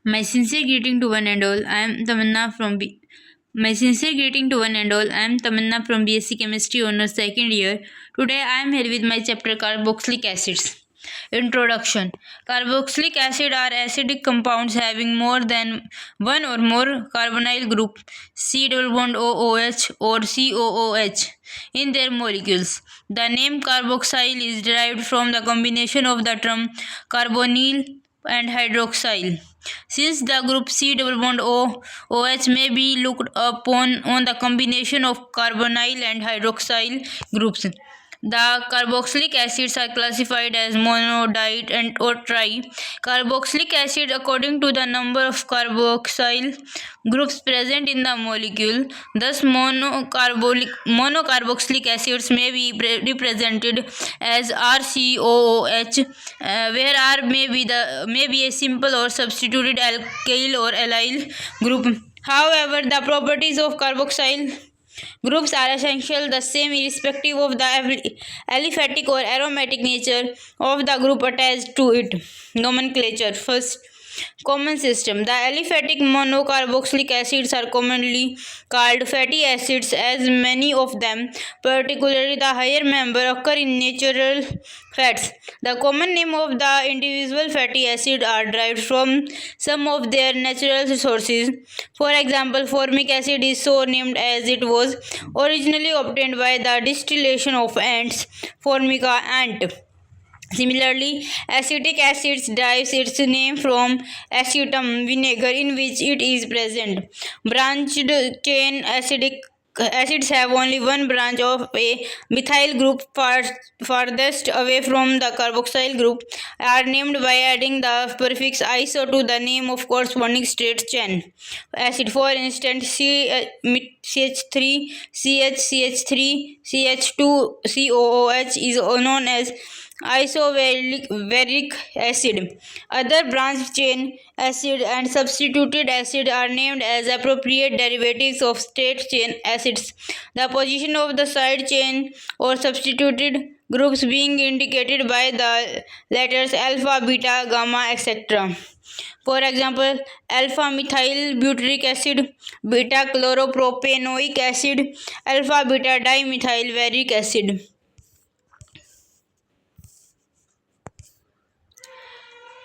My sincere greeting to one and all. I am Tamanna from My sincere greeting to one and all. I am Tamanna from BSc Chemistry Honors second year. Today I am here with my chapter carboxylic acids. Introduction. Carboxylic acid are acidic compounds having more than one or more carbonyl group C double bond OOH or COOH in their molecules. The name carboxyl is derived from the combination of the term carbonyl and hydroxyl. Since the group C double bond OH may be looked upon on the combination of carbonyl and hydroxyl groups, the carboxylic acids are classified as mono, di, and or tri. Carboxylic acid, according to the number of carboxyl groups present in the molecule. Thus, monocarboxylic acids may be represented as RCOOH, where R may be a simple or substituted alkyl or allyl group. However, the properties of carboxyl groups are essentially the same irrespective of the aliphatic or aromatic nature of the group attached to it. Nomenclature. First, common system. The aliphatic monocarboxylic acids are commonly called fatty acids as many of them, particularly the higher member, occur in natural fats. The common name of the individual fatty acid are derived from some of their natural sources. For example, formic acid is so named as it was originally obtained by the distillation of ants, Formica ant. Similarly, acetic acid derives its name from acetum, vinegar, in which it is present. Branched chain acids have only one branch of a methyl group farthest away from the carboxyl group are named by adding the prefix iso to the name of corresponding straight chain acid. For instance, CH3, CH3, CH2, COOH is known as isovaleric acid. Other branched chain acid and substituted acid are named as appropriate derivatives of straight chain acids. The position of the side chain or substituted groups being indicated by the letters alpha, beta, gamma, etc. For example, alpha methyl butyric acid, beta chloropropanoic acid, alpha beta dimethyl valeric acid.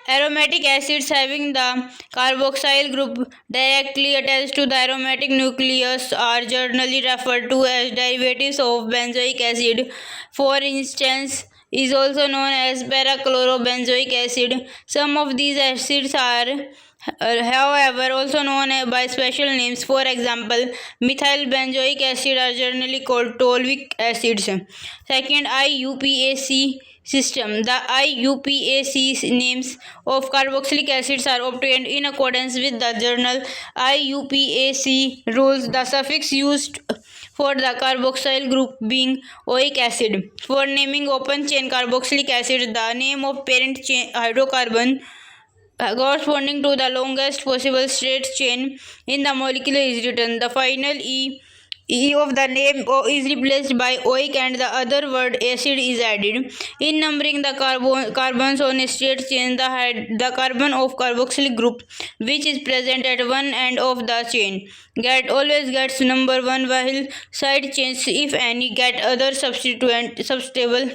Aromatic acids having the carboxyl group directly attached to the aromatic nucleus are generally referred to as derivatives of benzoic acid. For instance, is also known as para-chlorobenzoic acid. Some of these acids are however also known by special names. For example, methyl benzoic acid are generally called toluic acids. Second, IUPAC system. The IUPAC names of carboxylic acids are obtained in accordance with the journal IUPAC rules. The suffix used for the carboxyl group being oic acid. For naming open chain carboxylic acid, the name of parent chain hydrocarbon corresponding to the longest possible straight chain in the molecule is written. The final E of the name is replaced by oic and the other word acid is added. In numbering the carbons on a straight chain, the carbon of carboxylic group which is present at one end of the chain always gets number 1, while side chains, if any, get other substitutable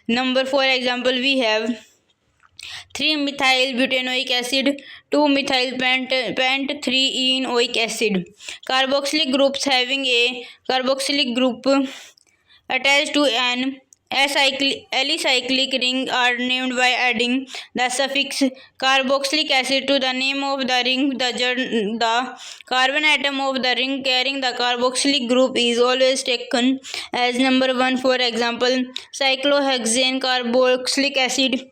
number. For example, we have 3-methyl butanoic acid, 2-methyl pent 3-enoic acid. Carboxylic groups having a carboxylic group attached to an alicyclic ring are named by adding the suffix carboxylic acid to the name of the ring. The carbon atom of the ring carrying the carboxylic group is always taken as number 1. For example, cyclohexane carboxylic acid,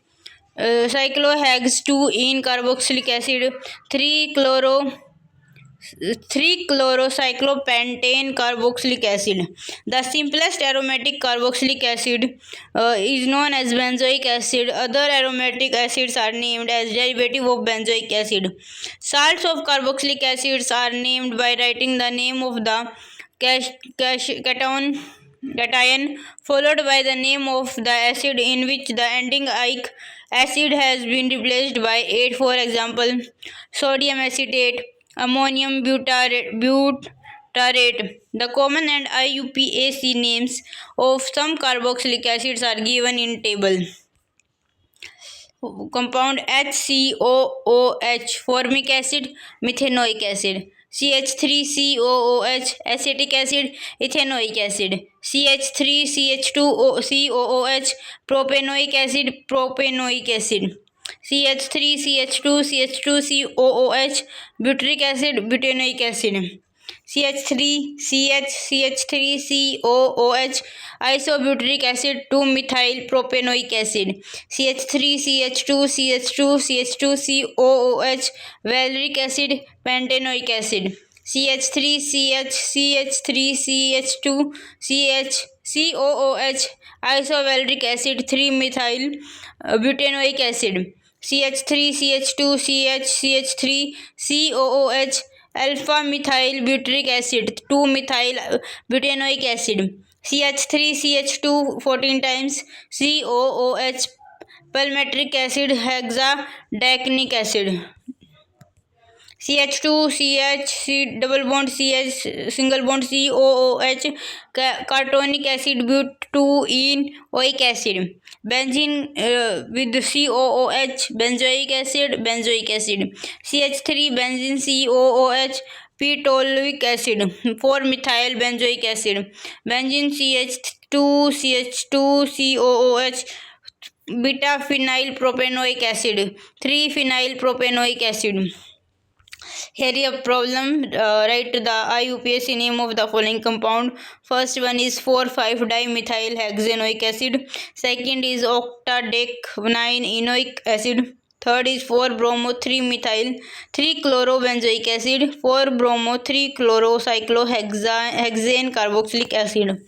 cyclohex 2-ene carboxylic acid, 3-chlorocyclopentane carboxylic acid. The simplest aromatic carboxylic acid is known as benzoic acid. Other aromatic acids are named as derivative of benzoic acid. Salts of carboxylic acids are named by writing the name of the cation followed by the name of the acid in which the ending ic acid has been replaced by 8, for example, sodium acetate, ammonium butyrate. The common and IUPAC names of some carboxylic acids are given in table. Compound HCOOH, formic acid, methanoic acid. CH3COOH, acetic acid, ethanoic acid. CH3CH2COOH, propanoic acid, propanoic acid. CH3CH2CH2COOH, butyric acid, butanoic acid. CH3CH3COOH, isobutyric acid, 2-methyl propanoic acid. CH3CH2CH2CH2COOH, valeric acid, pentanoic acid. CH3CH3CH2COOH, isovaleric acid, 3-methyl butanoic acid. CH3CH2CH3COOH, alpha methyl butyric acid, 2-methyl butanoic acid. CH3CH2 14 times COOH, palmitic acid, hexadecanic acid. CH2 CH double bond CH single bond COOH, cartonic acid, but2-enoic acid. Benzene with COOH, benzoic acid. CH3 benzene COOH, p-toluic acid, 4-methyl benzoic acid. Benzene CH2CH2COOH, beta-phenyl propanoic acid, 3-phenyl propanoic acid. Here a problem. Write the IUPAC name of the following compound. First one is 4,5-dimethyl hexanoic acid. Second is octadecanoic acid. Third is 4-bromo-3-methyl 3-chlorobenzoic acid. 4-bromo-3-chlorocyclohexane carboxylic acid.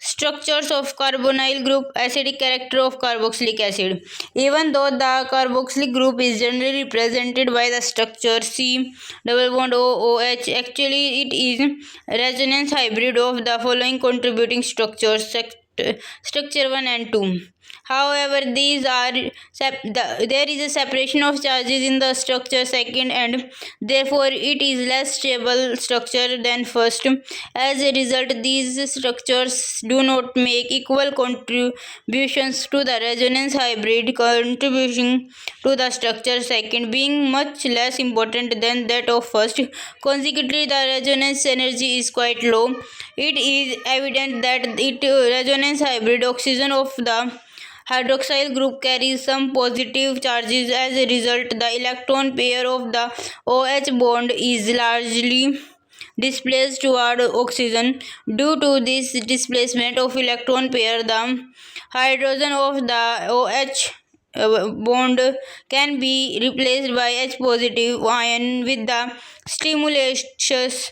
Structures of carbonyl group. Acidic character of carboxylic acid. Even though the carboxylic group is generally represented by the structure C double bond OOH, actually it is resonance hybrid of the following contributing structures, structure 1 and 2. However, there is a separation of charges in the structure second, and therefore it is less stable structure than first. As a result, these structures do not make equal contributions to the resonance hybrid, contribution to the structure second being much less important than that of first. Consequently, the resonance energy is quite low. It is evident that resonance hybrid oxygen of the hydroxyl group carries some positive charges. As a result, the electron pair of the OH bond is largely displaced toward oxygen. Due to this displacement of electron pair, the hydrogen of the OH bond can be replaced by H positive ion with the stimulatious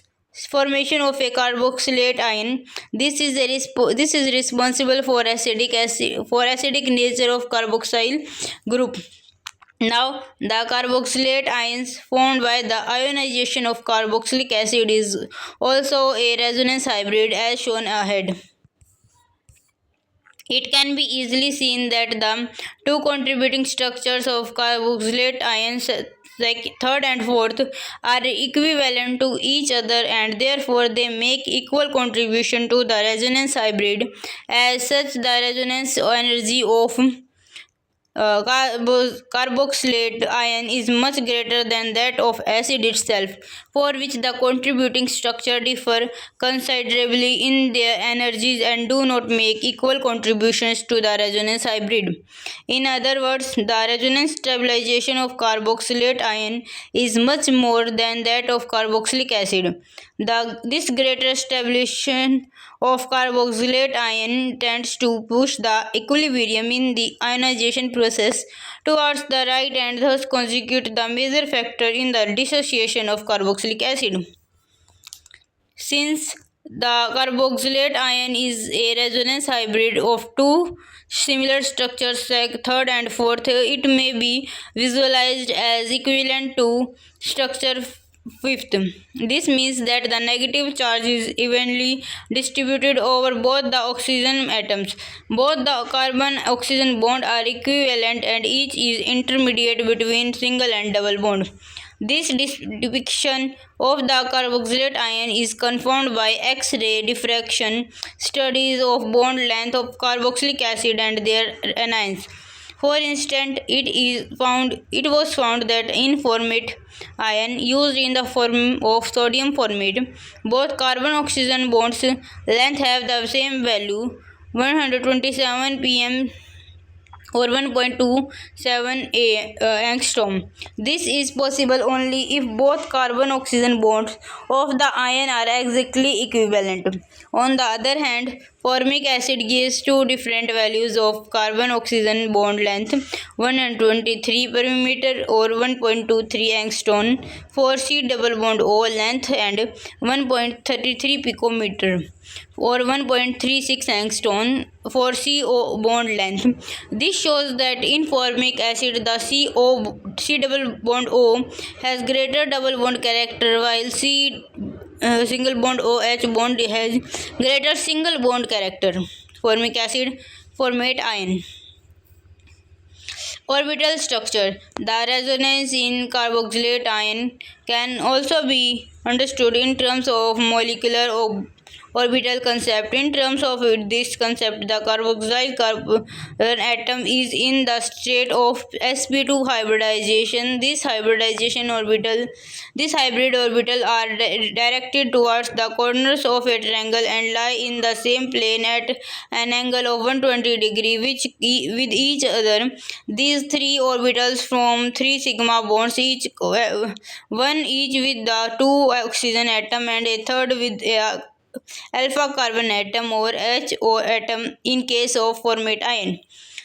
formation of a carboxylate ion. This is responsible for acidic nature of carboxyl group. Now, the carboxylate ions formed by the ionization of carboxylic acid is also a resonance hybrid, as shown ahead. It can be easily seen that the two contributing structures of carboxylate ions, third and fourth, are equivalent to each other, and therefore they make equal contribution to the resonance hybrid. As such, the resonance energy of carboxylate ion is much greater than that of acid itself, for which the contributing structure differ considerably in their energies and do not make equal contributions to the resonance hybrid. In other words, the resonance stabilization of carboxylate ion is much more than that of carboxylic acid. This greater stabilization of carboxylate ion tends to push the equilibrium in the ionization process towards the right and thus constitute the major factor in the dissociation of carboxylic acid. Since the carboxylate ion is a resonance hybrid of two similar structures, third and fourth, it may be visualized as equivalent to structure fifth. This means that the negative charge is evenly distributed over both the oxygen atoms. Both the carbon-oxygen bond are equivalent and each is intermediate between single and double bond. This depiction of the carboxylate ion is confirmed by X-ray diffraction studies of bond length of carboxylic acid and their anions. For instance, it was found that in formate ion used in the form of sodium formate, both carbon-oxygen bonds length have the same value, 127 pm or 1.27 angstrom. This is possible only if both carbon-oxygen bonds of the ion are exactly equivalent. On the other hand, formic acid gives two different values of carbon-oxygen bond length, 123 per meter or 1.23 angstrom for C double bond O length and 1.33 picometer or 1.36 angstrom for CO bond length. This shows that in formic acid the C double bond O has greater double bond character while C single bond OH bond has greater single bond character. Formic acid formate ion. Orbital structure. The resonance in carboxylate ion can also be understood in terms of molecular orbital concept. In terms of this concept, the carboxyl carbon atom is in the state of sp2 hybridization. This hybrid orbital are directed towards the corners of a triangle and lie in the same plane at an angle of 120 degree with each other. These three orbitals form three sigma bonds, one each with the two oxygen atom and a third with a alpha carbon atom or HO atom in case of formate ion.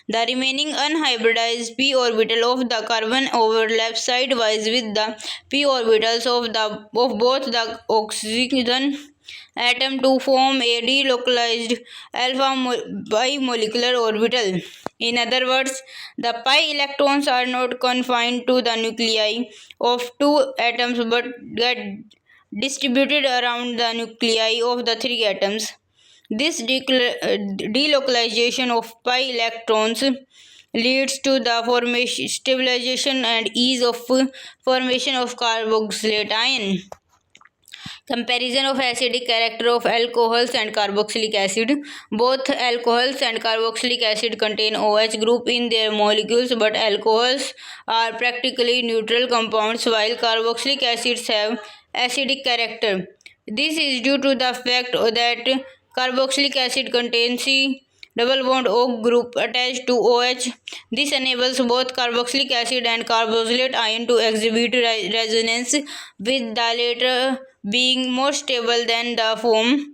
The remaining unhybridized p orbital of the carbon overlaps sidewise with the p orbitals of both the oxygen atom to form a delocalized alpha bimolecular orbital. In other words, the pi electrons are not confined to the nuclei of two atoms but get distributed around the nuclei of the three atoms. This delocalization of pi electrons leads to the formation, stabilization and ease of formation of carboxylate ion. Comparison of acidic character of alcohols and carboxylic acid. Both alcohols and carboxylic acid contain OH group in their molecules, but alcohols are practically neutral compounds while carboxylic acids have acidic character. This is due to the fact that carboxylic acid contains C double bond O group attached to OH. This enables both carboxylic acid and carboxylate ion to exhibit resonance, with the latter being more stable than the former.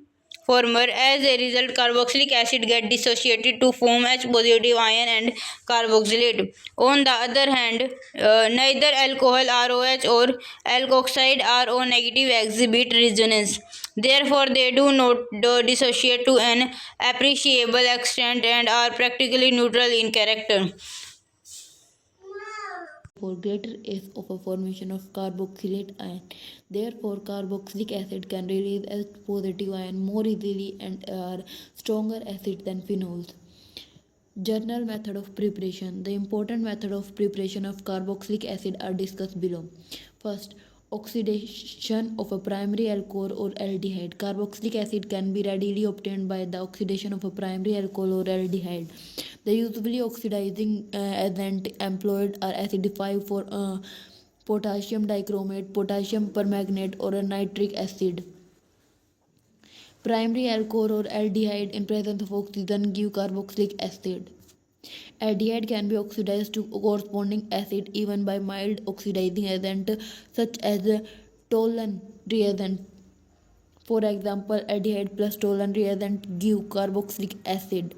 As a result, carboxylic acid gets dissociated to form H positive ion and carboxylate. On the other hand, neither alcohol ROH or alkoxide RO negative exhibit resonance. Therefore, they do not dissociate to an appreciable extent and are practically neutral in character. For greater ease of a formation of carboxylate ion. Therefore, carboxylic acid can release H positive ion more easily and are stronger acid than phenols. General method of preparation. The important method of preparation of carboxylic acid are discussed below. First, oxidation of a primary alcohol or aldehyde. Carboxylic acid can be readily obtained by the oxidation of a primary alcohol or aldehyde. The usually oxidizing agent employed are acidify for potassium dichromate, potassium permanganate, or a nitric acid. Primary alcohol or aldehyde in presence of oxygen give carboxylic acid. Aldehyde can be oxidized to corresponding acid even by mild oxidizing agent such as toluene reagent. For example, aldehyde plus toluene reagent give carboxylic acid.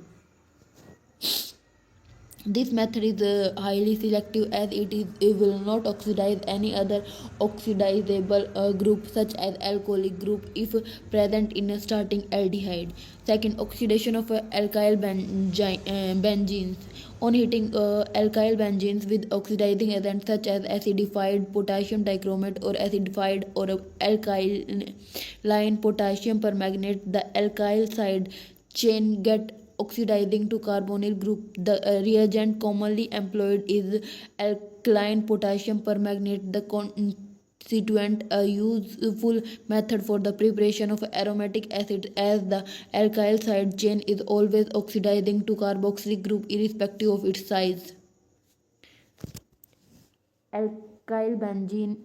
This method is highly selective as it will not oxidize any other oxidizable group such as alcoholic group if present in a starting aldehyde. Second, oxidation of alkyl benzenes. On heating alkyl benzenes with oxidizing agents such as acidified potassium dichromate or acidified or alkyline potassium permanganate, the alkyl side chain get oxidizing to carbonyl group. The reagent commonly employed is alkaline potassium permanganate. The constituent a useful method for the preparation of aromatic acid as the alkyl side chain is always oxidizing to carboxylic group irrespective of its size. Alkyl benzene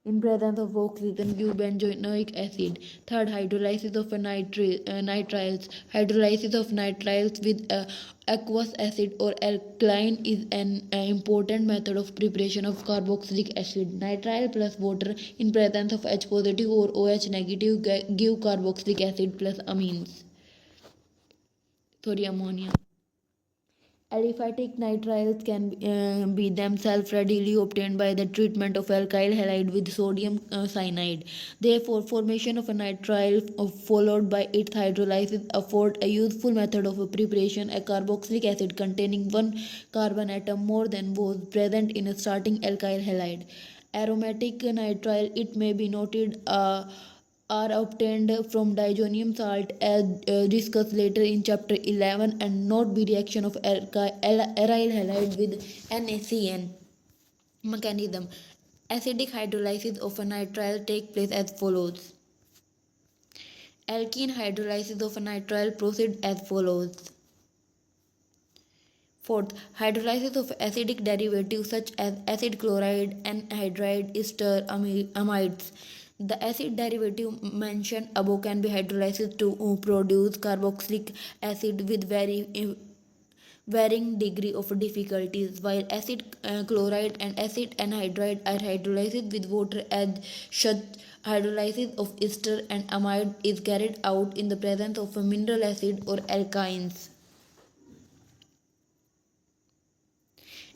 in presence of oxygen give benzoic acid. Third, hydrolysis of nitriles. Hydrolysis of nitriles with aqueous acid or alkaline is an important method of preparation of carboxylic acid. Nitrile plus water in presence of H positive or OH negative give carboxylic acid plus amines. Sorry, ammonia. Aliphatic nitriles can be themselves readily obtained by the treatment of alkyl halide with sodium cyanide. Therefore, formation of a nitrile followed by its hydrolysis afford a useful method of preparation. A carboxylic acid containing one carbon atom more than was present in a starting alkyl halide. Aromatic nitrile, it may be noted, are obtained from diazonium salt as discussed later in chapter 11 and not be reaction of aryl halide with NaCN. Mechanism. Acidic hydrolysis of a nitrile take place as follows. Alkene hydrolysis of a nitrile proceeds as follows. Fourth, hydrolysis of acidic derivatives such as acid chloride, anhydride, ester, amides. The acid derivative mentioned above can be hydrolyzed to produce carboxylic acid with varying degree of difficulties, while acid chloride and acid anhydride are hydrolyzed with water. As such, hydrolysis of ester and amide is carried out in the presence of a mineral acid or alkynes.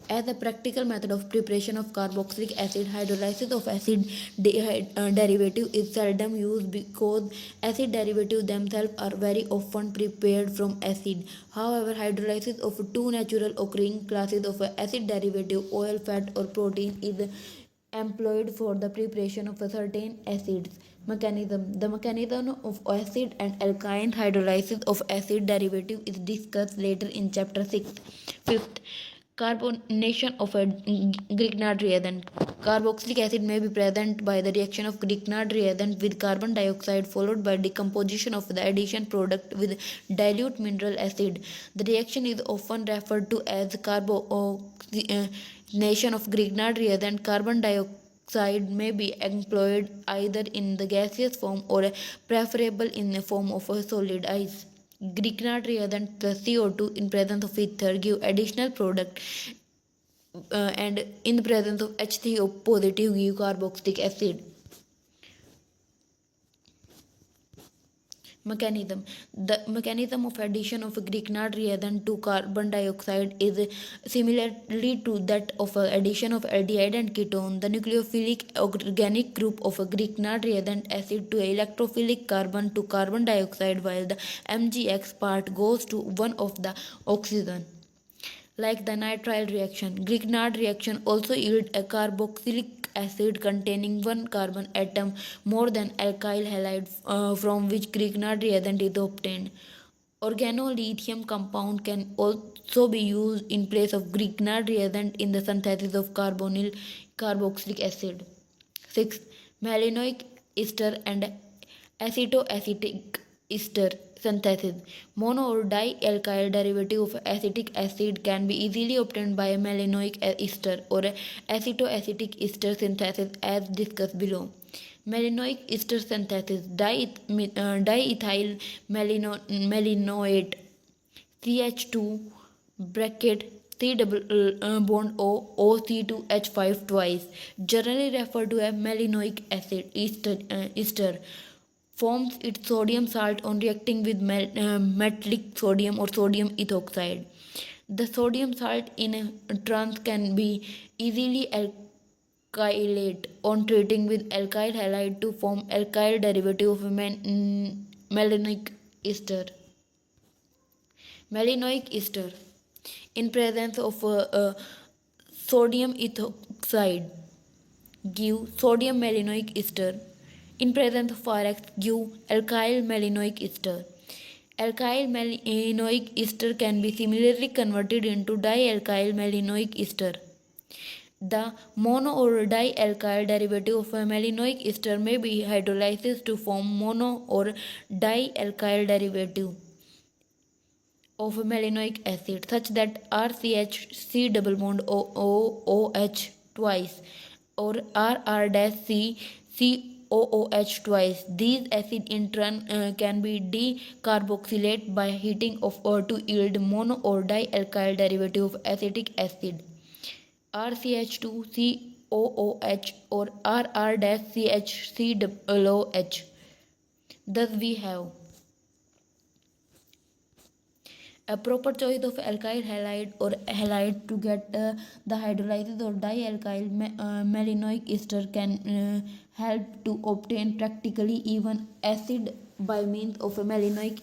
As a practical method of preparation of carboxylic acid, hydrolysis of acid derivative is seldom used because acid derivatives themselves are very often prepared from acid. However, hydrolysis of two natural occurring classes of acid derivative, oil, fat, or protein, is employed for the preparation of certain acids. Mechanism. The mechanism of acid and alkyne hydrolysis of acid derivative is discussed later in chapter 6. Fifth, carbonation of a Grignard reagent. Carboxylic acid may be present by the reaction of Grignard reagent with carbon dioxide followed by decomposition of the addition product with dilute mineral acid. The reaction is often referred to as carbonation of Grignard reagent. Carbon dioxide may be employed either in the gaseous form or preferable in the form of a solid ice. Grignard reagent plus CO2 in presence of ether give additional product and in the presence of H3O positive give carboxylic acid. Mechanism. The mechanism of addition of a Grignard reagent to carbon dioxide is similarly to that of addition of aldehyde and ketone. The nucleophilic organic group of a Grignard reagent acid to electrophilic carbon to carbon dioxide, while the MgX part goes to one of the oxygen. Like the nitrile reaction, Grignard reaction also yields a carboxylic acid containing one carbon atom more than alkyl halide from which Grignard reagent is obtained. Organolithium compound can also be used in place of Grignard reagent in the synthesis of carbonyl carboxylic acid. 6. Malinoic ester and acetoacetic ester synthesis. Mono or dialkyl derivative of acetic acid can be easily obtained by malinoic ester or acetoacetic ester synthesis as discussed below. Malinoic ester synthesis. Diethyl malinoate CH2 bracket C double bond O OC2H5 twice, generally referred to as malinoic acid ester, forms its sodium salt on reacting with metallic sodium or sodium ethoxide. The sodium salt in trans can be easily alkylate on treating with alkyl halide to form alkyl derivative of malonic ester. Malinoic ester in presence of sodium ethoxide give sodium malinoic ester. In presence of RX give alkyl malinoic ester. Alkyl malinoic ester can be similarly converted into dialkyl malinoic ester. The mono or dialkyl derivative of a malinoic ester may be hydrolyzed to form mono or dialkyl derivative of malinoic acid such that RCH double bond OOH twice or RR-C COOH twice. These acids in turn can be decarboxylated by heating of to yield mono or dialkyl derivative of acetic acid RCH2COOH or RR-CHCOOH. Thus we have a proper choice of alkyl halide or halide to get the hydrolysis or dialkyl malinoic ester can help to obtain practically even acid by means of a malinoic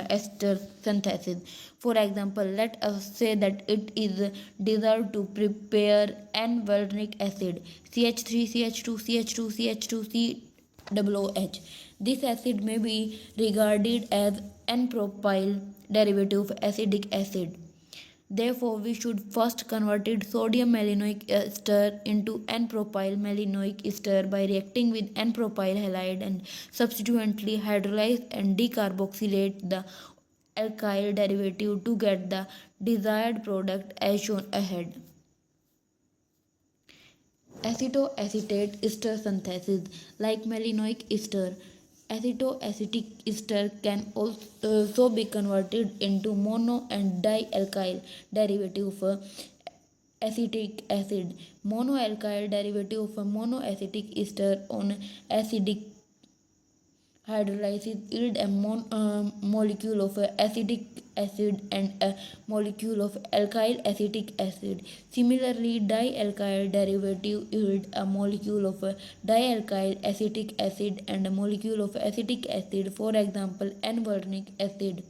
ester synthesis. For example, let us say that it is desired to prepare N-valeric acid CH3CH2CH2CH2COOH. This acid may be regarded as N-propyl derivative of acetic acid. Therefore, we should first convert sodium malinoic ester into N-propyl malinoic ester by reacting with N-propyl halide and subsequently hydrolyze and decarboxylate the alkyl derivative to get the desired product as shown ahead. Acetoacetate ester synthesis. Like malinoic ester, acetoacetic ester can also be converted into mono and dialkyl derivative of acetic acid. Monoalkyl derivative of monoacetic ester on acidic hydrolysis yield a molecule of acetic acid and a molecule of alkyl acetic acid. Similarly, dialkyl derivative yield a molecule of dialkyl acetic acid and a molecule of acetic acid, for example, N-valeric acid,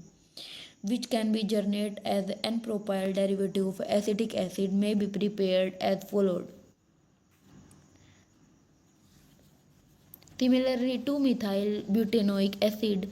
which can be generated as N-propyl derivative of acetic acid, may be prepared as followed. Similarly, 2-methyl butanoic acid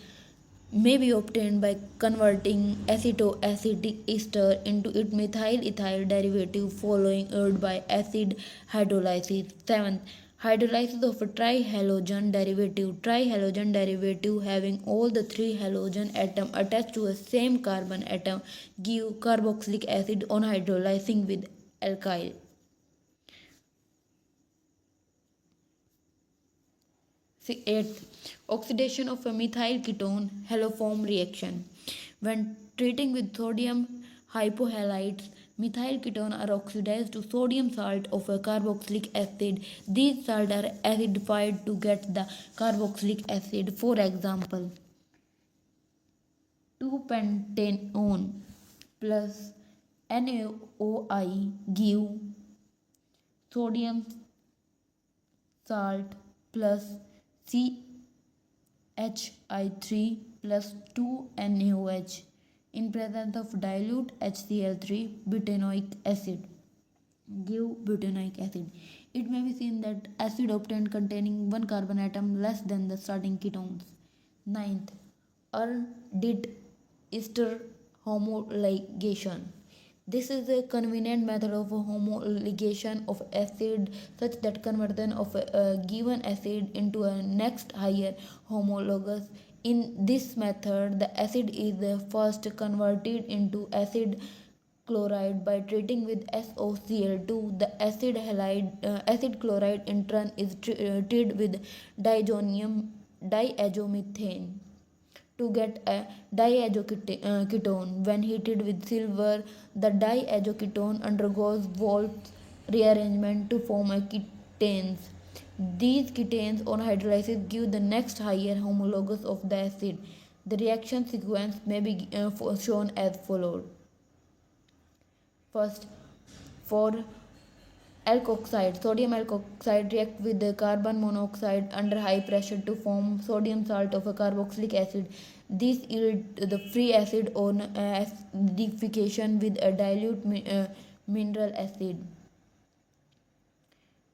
may be obtained by converting acetoacetic ester into its methyl ethyl derivative followed by acid hydrolysis. 7th, hydrolysis of a trihalogen derivative. Trihalogen derivative having all the 3 halogen atoms attached to a same carbon atom give carboxylic acid on hydrolyzing with alkyl. 8th, oxidation of a methyl ketone haloform reaction. When treating with sodium hypohalides, methyl ketone are oxidized to sodium salt of a carboxylic acid. These salts are acidified to get the carboxylic acid. For example, 2-pentanone plus NaOI give sodium salt plus CHI3 plus 2NaOH in presence of dilute HCl3 butanoic acid give butanoic acid. It may be seen that acid obtained containing 1 carbon atom less than the starting ketones. 9th, Erdett ester homoligation. This is a convenient method of homoligation of acid such that conversion of a given acid into a next higher homologous. In this method, the acid is first converted into acid chloride by treating with SOCl2. The acid chloride in turn is treated with diazomethane to get a diazoketone. When heated with silver, the diazoketone undergoes Wolff's rearrangement to form a ketanes. These ketanes on hydrolysis give the next higher homologous of the acid. The reaction sequence may be shown as followed. First, for alkoxide, sodium alkoxide react with the carbon monoxide under high pressure to form sodium salt of a carboxylic acid. This yield the free acid on acidification with a dilute mineral acid.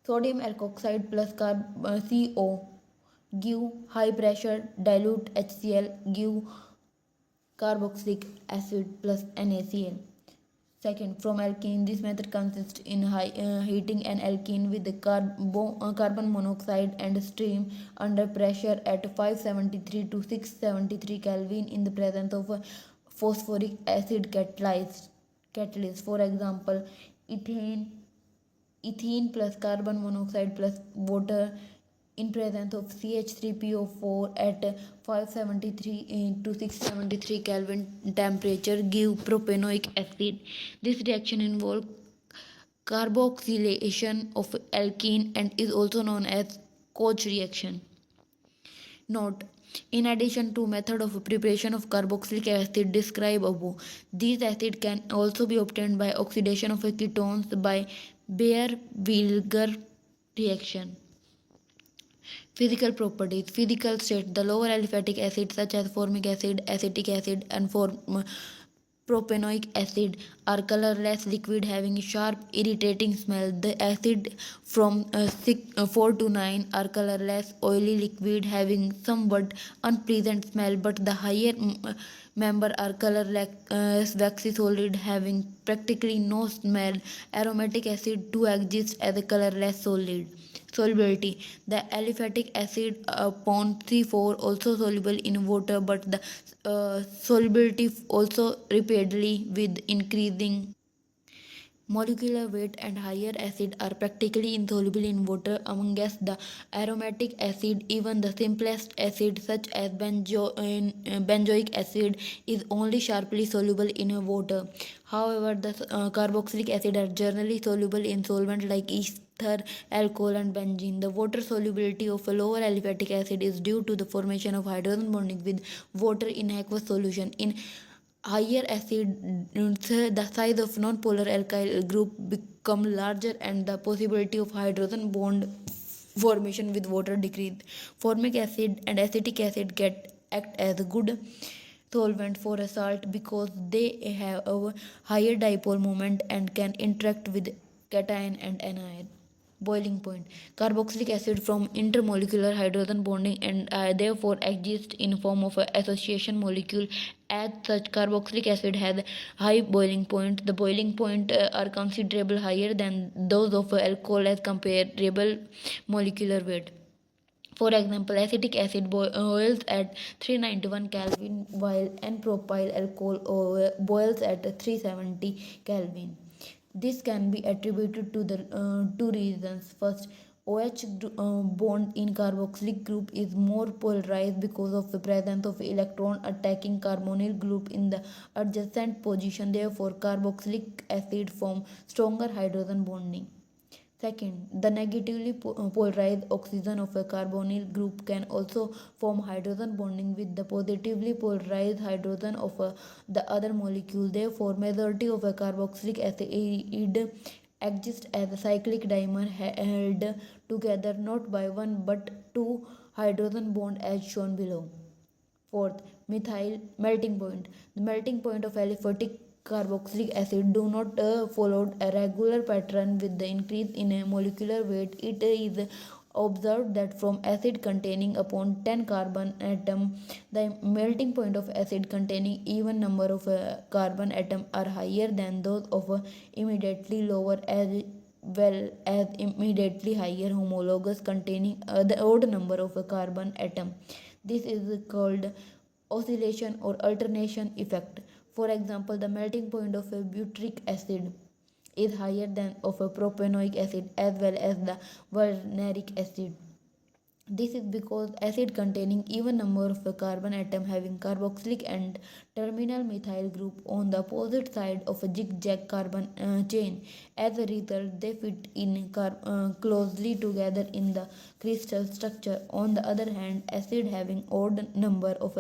Sodium alkoxide plus CO give high pressure dilute HCl give carboxylic acid plus NaCl. Second, from alkene, this method consists in heating an alkene with the carbon monoxide and steam under pressure at 573 to 673 Kelvin in the presence of a phosphoric acid catalyst. For example, ethene plus carbon monoxide plus water in presence of CH3PO4 at 573 to 673 Kelvin temperature give propanoic acid. This reaction involves carboxylation of alkene and is also known as Koch reaction. Note: in addition to method of preparation of carboxylic acid described above, these acid can also be obtained by oxidation of ketones by Baeyer-Williger reaction. Physical properties. Physical state. The lower aliphatic acids such as formic acid, acetic acid and propanoic acid are colorless liquid having sharp irritating smell. The acid from 4 to 9 are colorless oily liquid having somewhat unpleasant smell, but the higher member are colorless waxy solid having practically no smell. Aromatic acid too exists as a colorless solid. Solubility. The aliphatic acid upon C4 also soluble in water, but the solubility also rapidly with increasing molecular weight and higher acid are practically insoluble in water. Amongst the aromatic acid, even the simplest acid such as benzoic acid is only sharply soluble in water. However, the carboxylic acid are generally soluble in solvents like ether, alcohol and benzene. The water solubility of a lower aliphatic acid is due to the formation of hydrogen bonding with water in aqueous solution. In higher acid, the size of non-polar alkyl group become larger and the possibility of hydrogen bond formation with water decrease. Formic acid and acetic acid act as good solvent for a salt because they have a higher dipole moment and can interact with cation and anion. Boiling point. Carboxylic acid from intermolecular hydrogen bonding and therefore exist in form of an association molecule. As such, carboxylic acid has high boiling point. The boiling point are considerably higher than those of alcohol as comparable molecular weight. For example, acetic acid boils at 391 Kelvin while N-propyl alcohol boils at 370 Kelvin. This can be attributed to the two reasons. First, OH bond in carboxylic group is more polarized because of the presence of electron attacking carbonyl group in the adjacent position. Therefore, carboxylic acid form stronger hydrogen bonding. Second, the negatively polarized oxygen of a carbonyl group can also form hydrogen bonding with the positively polarized hydrogen of the other molecule. Therefore, majority of a carboxylic acid exists as a cyclic dimer held together not by one but two hydrogen bond as shown below. Fourth, methyl melting point. The melting point of aliphatic carboxylic acid do not follow a regular pattern with the increase in a molecular weight. It is observed that from acid containing upon 10 carbon atom, the melting point of acid containing even number of carbon atom are higher than those of immediately lower as well as immediately higher homologous containing the odd number of a carbon atom. This is called oscillation or alternation effect. For example, the melting point of a butyric acid is higher than of a propanoic acid as well as the valeric acid. This is because acid containing even number of a carbon atom having carboxylic and terminal methyl group on the opposite side of a zigzag carbon chain. As a result, they fit in closely together in the crystal structure. On the other hand, acid having odd number of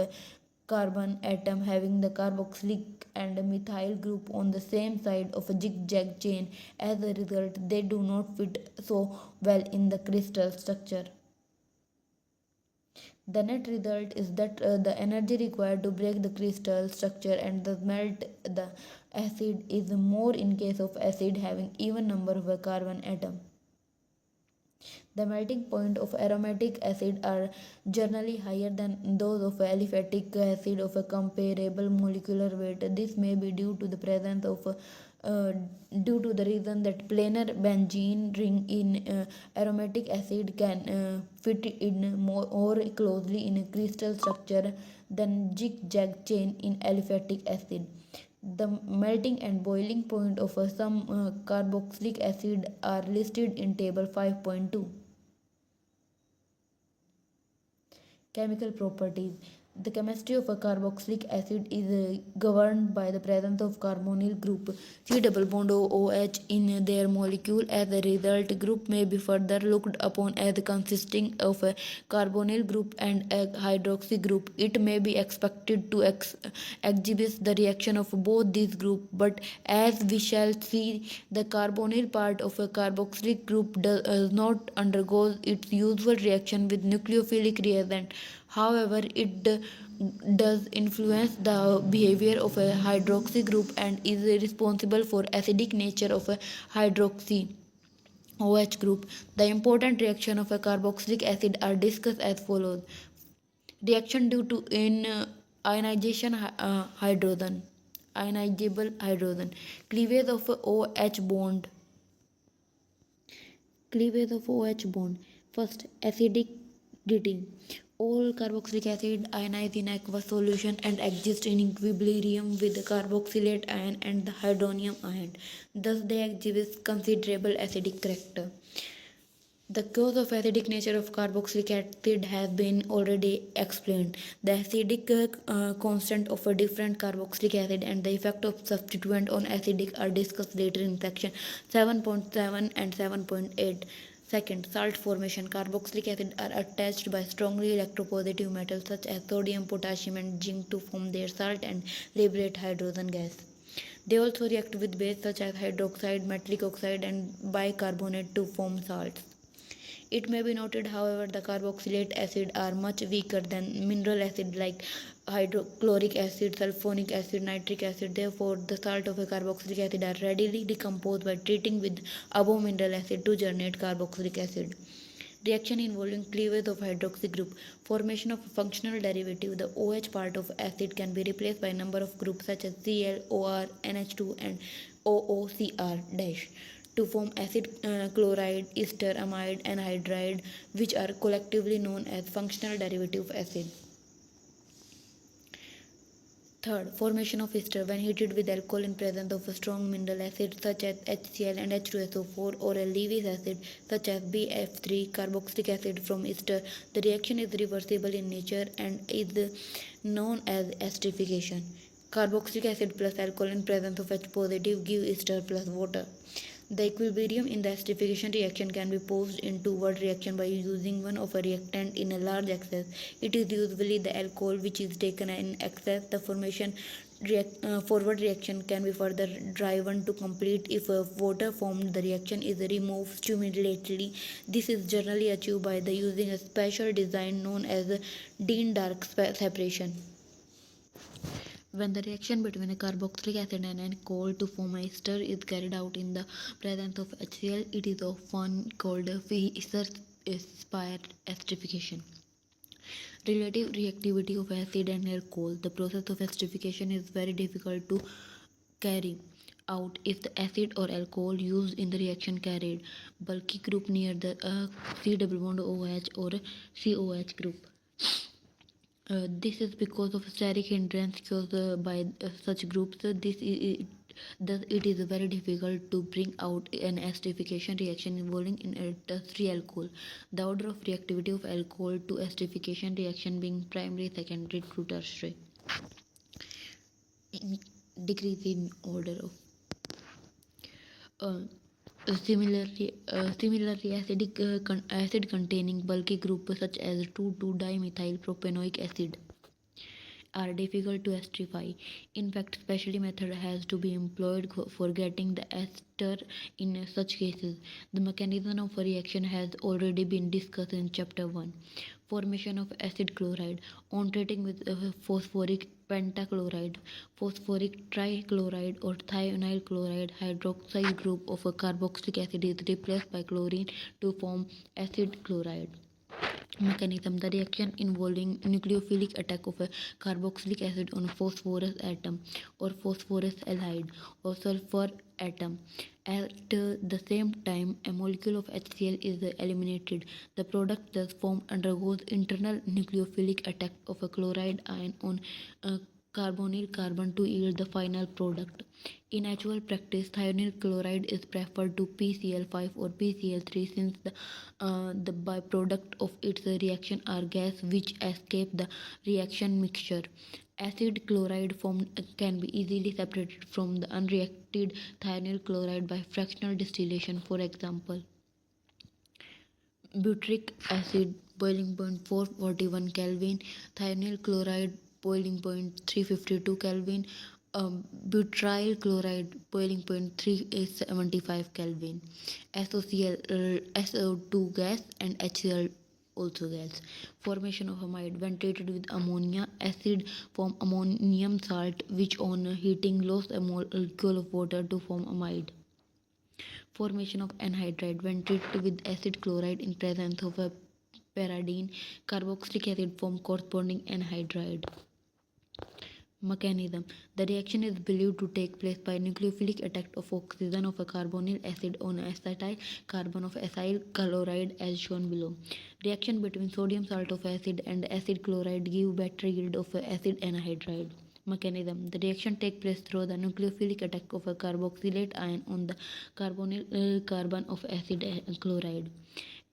carbon atom having the carboxylic and methyl group on the same side of a zigzag chain. As a result, they do not fit so well in the crystal structure. The net result is that the energy required to break the crystal structure and thus melt the acid is more in case of acid having even number of a carbon atom. The melting point of aromatic acid are generally higher than those of aliphatic acid of a comparable molecular weight. This may be due to the presence of uh, due to the reason that planar benzene ring in aromatic acid can fit in more closely in a crystal structure than zigzag chain in aliphatic acid. The melting and boiling point of some carboxylic acid are listed in table 5.2. Chemical properties. The chemistry of a carboxylic acid is governed by the presence of carbonyl group C double bond OH in their molecule. As a result, group may be further looked upon as consisting of a carbonyl group and a hydroxy group. It may be expected to exhibit the reaction of both these groups, but as we shall see, the carbonyl part of a carboxylic group does not undergo its usual reaction with nucleophilic reagent. However, it does influence the behavior of a hydroxy group and is responsible for acidic nature of a hydroxy OH group. The important reaction of a carboxylic acid are discussed as follows. Reaction due to ionization hydrogen, ionizable hydrogen, cleavage of a OH bond, cleavage of OH bond. First, acidity. All carboxylic acid ionize in aqueous solution and exist in equilibrium with the carboxylate ion and the hydronium ion. Thus, they exhibit considerable acidic character. The cause of acidic nature of carboxylic acid has been already explained. The acidic constant of a different carboxylic acid and the effect of substituent on acidic are discussed later in section 7.7 and 7.8. Second, salt formation. Carboxylic acid are attached by strongly electropositive metals such as sodium, potassium, and zinc to form their salt and liberate hydrogen gas. They also react with base such as hydroxide, metallic oxide, and bicarbonate to form salts. It may be noted, however, the carboxylate acid are much weaker than mineral acid like hydrochloric acid, sulfonic acid, nitric acid. Therefore, the salt of a carboxylic acid are readily decomposed by treating with above mineral acid to generate carboxylic acid. Reaction involving cleavage of hydroxy group. Formation of a functional derivative. The OH part of acid can be replaced by a number of groups such as Cl, OR, NH2 and OOCr- to form acid chloride, ester, amide, anhydride, which are collectively known as functional derivative of acid. Third, formation of ester when heated with alcohol in presence of a strong mineral acid such as HCl and H2SO4 or a Lewis acid such as BF3 carboxylic acid from ester. The reaction is reversible in nature and is known as esterification. Carboxylic acid plus alcohol in presence of H positive give ester plus water. The equilibrium in the esterification reaction can be posed in two-word reaction by using one of a reactant in a large excess. It is usually the alcohol which is taken in excess. The formation forward reaction can be further driven to complete if a water formed the reaction is removed stimulatively. This is generally achieved by the using a special design known as Dean-Dark separation. When the reaction between a carboxylic acid and alcohol to form a ester is carried out in the presence of HCl, it is often called Fischer-Spire esterification. Relative reactivity of acid and alcohol. The process of esterification is very difficult to carry out if the acid or alcohol used in the reaction carried bulky group near the C double bond OH or COH group. This is because of steric hindrance caused by such groups. Thus, it is very difficult to bring out an esterification reaction involving tertiary alcohol. The order of reactivity of alcohol to esterification reaction being primary, secondary to tertiary. Decrease in order of uh, similarly, acid containing bulky group such as 2,2-dimethyl propanoic acid are difficult to esterify. In fact, special method has to be employed for getting the ester in such cases. The mechanism of a reaction has already been discussed in chapter 1. Formation of acid chloride. On treating with phosphoric pentachloride, phosphoric trichloride or thionyl chloride, hydroxyl group of a carboxylic acid is replaced by chlorine to form acid chloride. Mechanism. The reaction involving nucleophilic attack of a carboxylic acid on phosphorus atom or phosphorus alide or sulfur atom. At the same time, a molecule of HCl is eliminated. The product thus formed undergoes internal nucleophilic attack of a chloride ion on carbonyl carbon to yield the final product. In actual practice, thionyl chloride is preferred to PCl5 or PCl3 since the byproduct of its reaction are gas which escape the reaction mixture. Acid chloride formed can be easily separated from the unreacted thionyl chloride by fractional distillation. For example, butyric acid boiling point 441 Kelvin, thionyl chloride boiling point 352 Kelvin, butyl chloride boiling point 375 Kelvin, SO2 gas and HCl also gas. Formation of amide. When treated with ammonia, acid form ammonium salt which on heating lost a molecule of water to form amide. Formation of anhydride. When treated with acid chloride in presence of a pyridine, carboxylic acid form corresponding anhydride. Mechanism. The reaction is believed to take place by nucleophilic attack of oxygen of a carbonyl acid on acetyl carbon of acyl chloride as shown below. Reaction between sodium salt of acid and acid chloride give better yield of acid anhydride. Mechanism. The reaction takes place through the nucleophilic attack of a carboxylate ion on the carbonyl carbon of acid chloride.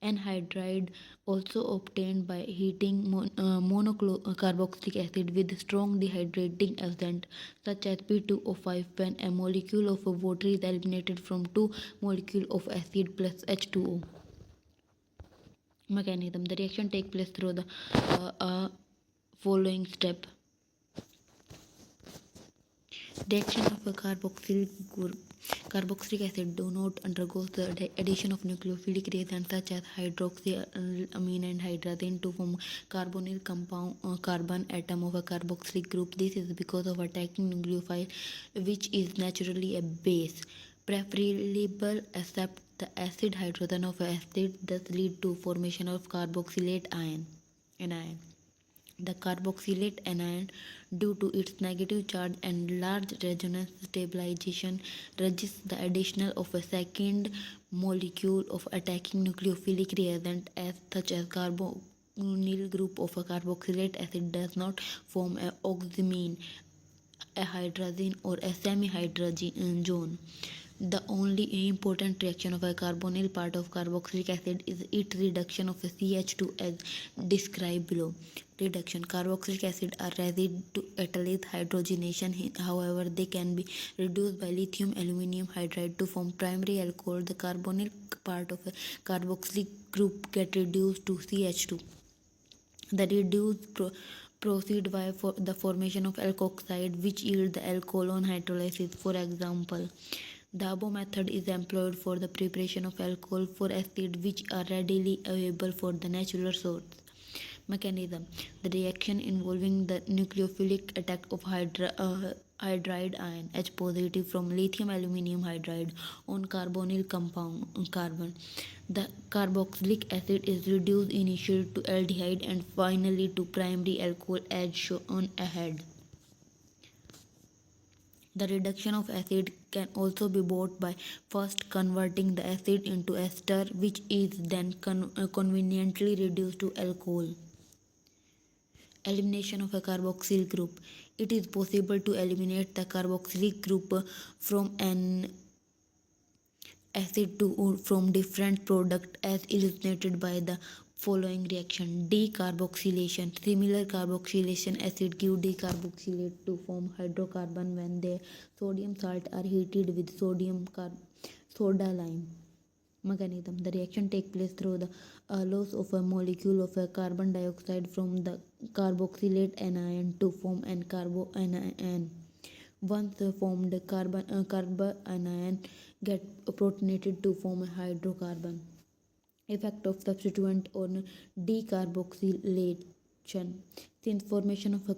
Anhydride also obtained by heating monocarboxylic acid with strong dehydrating agent such as P2O5 when a molecule of water is eliminated from two molecules of acid plus H2O. Mechanism. The reaction takes place through the following step. Reaction of a carboxylic acid do not undergo the addition of nucleophilic reagents such as hydroxyamine and hydrazine to form carbonyl compound carbon atom of a carboxylic group. This is because of attacking nucleophile which is naturally a base preferable except the acid hydrogen of acid thus lead to formation of carboxylate anion. The carboxylate anion, due to its negative charge and large resonance stabilization, resists the addition of a second molecule of attacking nucleophilic reagent as such as carbonyl group of a carboxylate acid does not form a oxamine, a hydrazine or a semi-hydrazone. The only important reaction of a carbonyl part of carboxylic acid is its reduction of a CH2 as described below. Reduction. Carboxylic acid are resistant to catalytic hydrogenation. However, they can be reduced by lithium aluminium hydride to form primary alcohol. The carbonyl part of a carboxylic group get reduced to CH2. The reduced proceed by the formation of alkoxide which yield the alcohol on hydrolysis. For example, the above method is employed for the preparation of alcohol for acid which are readily available for the natural source. Mechanism. The reaction involving the nucleophilic attack of hydride ion H positive from lithium aluminium hydride on carbonyl compound carbon. The carboxylic acid is reduced initially to aldehyde and finally to primary alcohol as shown ahead. The reduction of acid can also be brought by first converting the acid into ester which is then conveniently reduced to alcohol. Elimination of a carboxyl group. It is possible to eliminate the carboxylic group from an acid from different product as illustrated by the following reaction. Decarboxylation. Similar carboxylation acid give decarboxylate to form hydrocarbon when their sodium salt are heated with soda lime. mechanism. The reaction takes place through the loss of a molecule of a carbon dioxide from the carboxylate anion to form an carboanion. Once formed, carbanion get protonated to form a hydrocarbon. Effect of substituent on decarboxylation. Since formation of a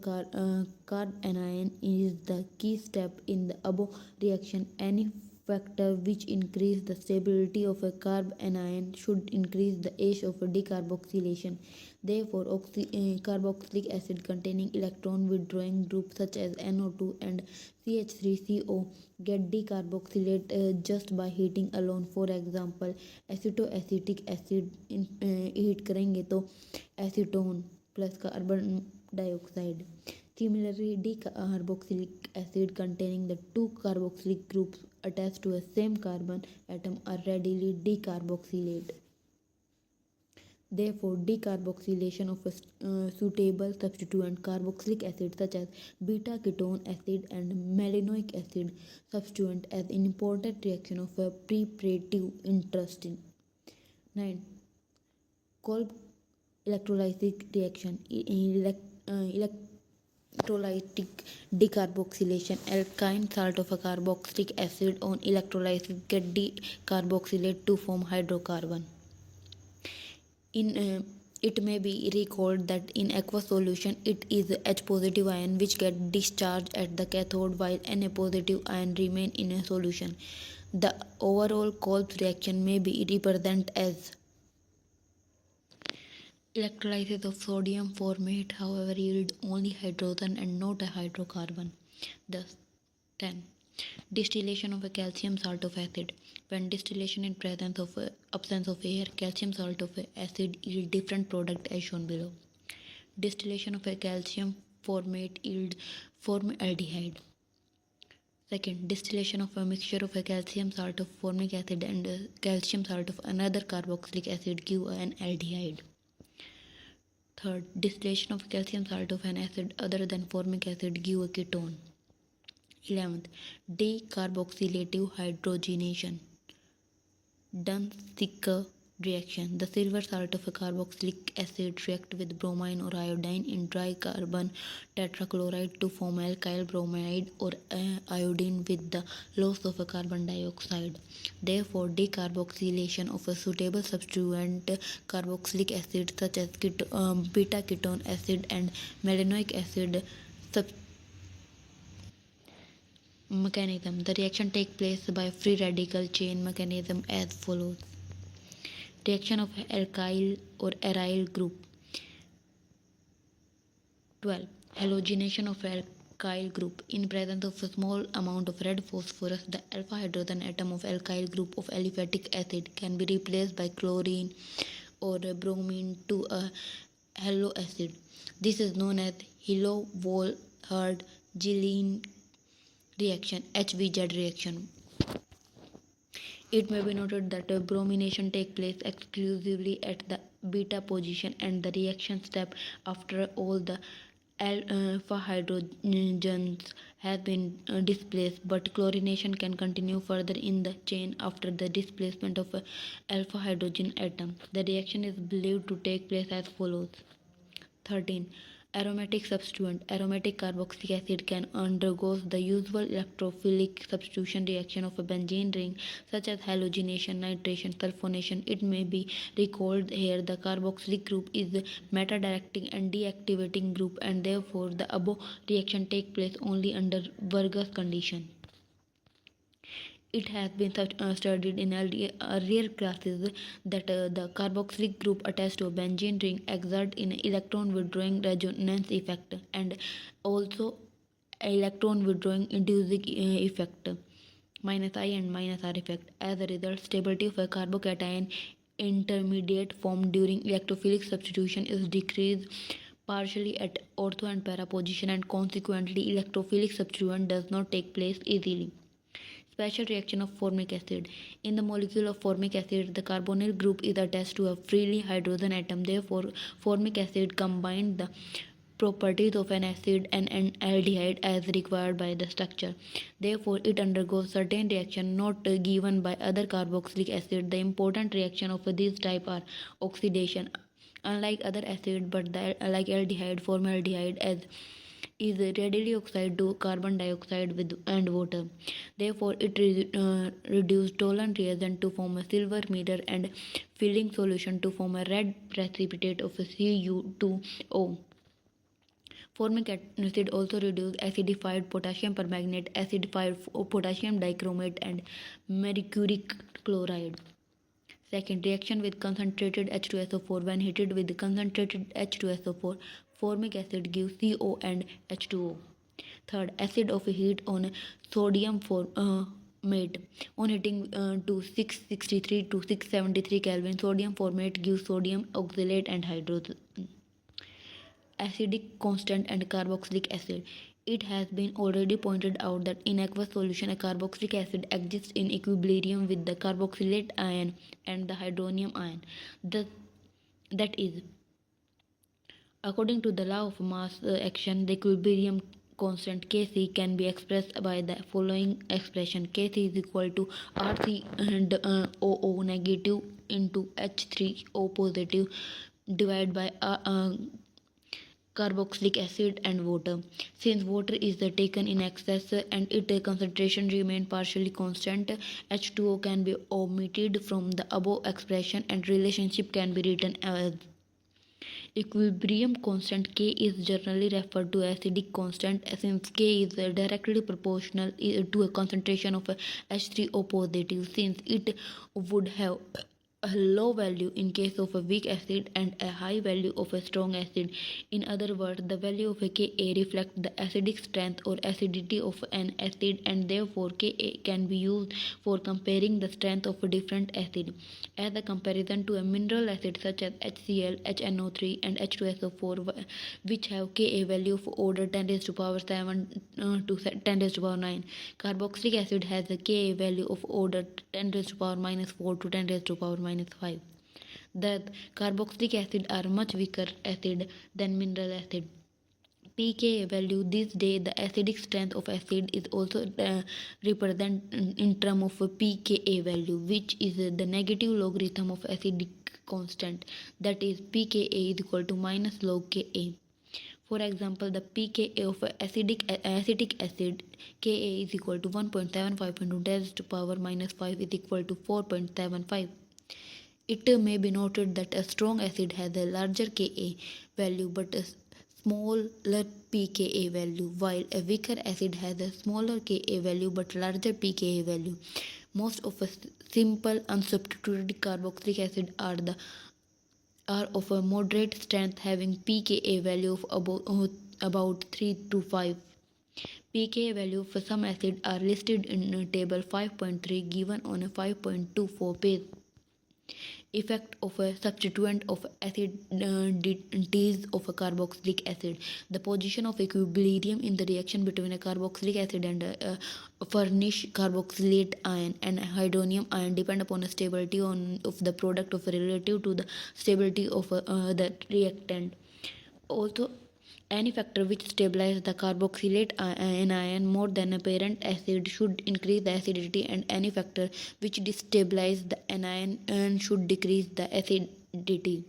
carbanion is the key step in the above reaction, any factor which increase the stability of a carbanion should increase the age of decarboxylation. Therefore, carboxylic acid containing electron withdrawing groups such as NO2 and CH3CO get decarboxylate just by heating alone. For example, acetoacetic acid heat करेंगे तो acetone plus carbon dioxide. Similarly, decarboxylic acid containing the two carboxylic groups attached to a same carbon atom are readily decarboxylate. Therefore, decarboxylation of a suitable substituent carboxylic acid such as beta-ketone acid and malonic acid substituent as an important reaction of a preparative interest. 9. Kolb electrolytic reaction. Electrolytic decarboxylation. Alkyne salt of a carboxylic acid on electrolysis get decarboxylate to form hydrocarbon. It may be recalled that in aqueous solution it is H positive ion which get discharged at the cathode while Na positive ion remain in a solution. The overall Kolb's reaction may be represented as electrolysis of sodium formate, however, yield only hydrogen and not a hydrocarbon. Thus, 10. Distillation of a calcium salt of acid. When distillation in presence of absence of air, calcium salt of acid yield different product as shown below. Distillation of a calcium formate yield formaldehyde. Second, distillation of a mixture of a calcium salt of formic acid and calcium salt of another carboxylic acid give an aldehyde. Third, distillation of calcium salt of an acid other than formic acid give a ketone. 11th, decarboxylative hydrogenation. Dunsicker reaction. The silver salt of a carboxylic acid react with bromine or iodine in dry carbon tetrachloride to form alkyl bromide or iodine with the loss of a carbon dioxide. Therefore, decarboxylation of a suitable substituent carboxylic acid such as beta-ketone acid and malonic acid mechanism. The reaction takes place by free radical chain mechanism as follows. Reaction of alkyl or aryl group. 12. Halogenation of alkyl group. In presence of a small amount of red phosphorus, the alpha hydrogen atom of alkyl group of aliphatic acid can be replaced by chlorine or bromine to a halo acid. This is known as Hilo-Wohlhard-Gillian reaction, HVZ reaction. It may be noted that bromination takes place exclusively at the beta position and the reaction step after all the alpha hydrogens have been displaced, but chlorination can continue further in the chain after the displacement of alpha hydrogen atom. The reaction is believed to take place as follows. 13. Aromatic substituent. Aromatic carboxylic acid can undergo the usual electrophilic substitution reaction of a benzene ring such as halogenation, nitration, sulfonation. It may be recalled here the carboxylic group is meta-directing and deactivating group and therefore the above reaction takes place only under Burgers condition. It has been studied in earlier classes that the carboxylic group attached to a benzene ring exert an electron withdrawing resonance effect and also electron withdrawing inducing effect minus I and minus R effect. As a result, stability of a carbocation intermediate formed during electrophilic substitution is decreased partially at ortho and para position and consequently electrophilic substitution does not take place easily. Special reaction of formic acid. In the molecule of formic acid, the carbonyl group is attached to a freely hydrogen atom. Therefore, formic acid combines the properties of an acid and an aldehyde as required by the structure. Therefore, it undergoes certain reaction not given by other carboxylic acid. The important reaction of this type are oxidation. Unlike other acids, but like aldehyde, formaldehyde as is readily oxide to carbon dioxide with and water. Therefore, it reduces Tolan reagent to form a silver mirror and filling solution to form a red precipitate of Cu2O. Formic acid also reduces acidified potassium permanganate, acidified potassium dichromate, and mercuric chloride. Second, reaction with concentrated H2SO4. When heated with concentrated H2SO4, formic acid gives CO and H2O. Third, acid of heat on sodium formate. On heating to 663 to 673 Kelvin, sodium formate gives sodium oxalate and hydrogen. Acidic constant and carboxylic acid. It has been already pointed out that in aqueous solution a carboxylic acid exists in equilibrium with the carboxylate ion and the hydronium ion. That is, according to the law of mass action, the equilibrium constant Kc can be expressed by the following expression: Kc is equal to Rc and OO negative into H3O positive divided by carboxylic acid and water. Since water is taken in excess and its concentration remain partially constant, H2O can be omitted from the above expression and relationship can be written as equilibrium constant K is generally referred to as acidic constant since K is directly proportional to a concentration of H3O positive, since it would have a low value in case of a weak acid and a high value of a strong acid. In other words, the value of a Ka reflects the acidic strength or acidity of an acid, and therefore Ka can be used for comparing the strength of a different acid. As a comparison to a mineral acid such as HCl, HNO3 and H2SO4, which have Ka value of order 10 raised to power 7 to 10 raised to power 9. Carboxylic acid has a Ka value of order 10 raised to power minus 4 to 10 raised to power minus 5. Thus, carboxylic acid are much weaker acid than mineral acid. pKa value. This day, the acidic strength of acid is also represented in terms of pKa value, which is the negative logarithm of acidic constant. That is, pKa is equal to minus log Ka. For example, the pKa of acetic acid Ka is equal to 1.75 into 10 to the power minus 5 is equal to 4.75. It may be noted that a strong acid has a larger Ka value but a smaller pKa value, while a weaker acid has a smaller Ka value but larger pKa value. Most of a simple unsubstituted carboxylic acid are of a moderate strength, having pKa value of about 3 to 5. pKa value for some acid are listed in table 5.3 given on a 5.24 page. Effect of a substituent of acidities of a carboxylic acid. The position of equilibrium in the reaction between a carboxylic acid and a furnish carboxylate ion and hydronium ion depend upon the stability of the product of relative to the stability of the reactant. Also, any factor which stabilizes the carboxylate anion more than a parent acid should increase the acidity, and any factor which destabilizes the anion should decrease the acidity.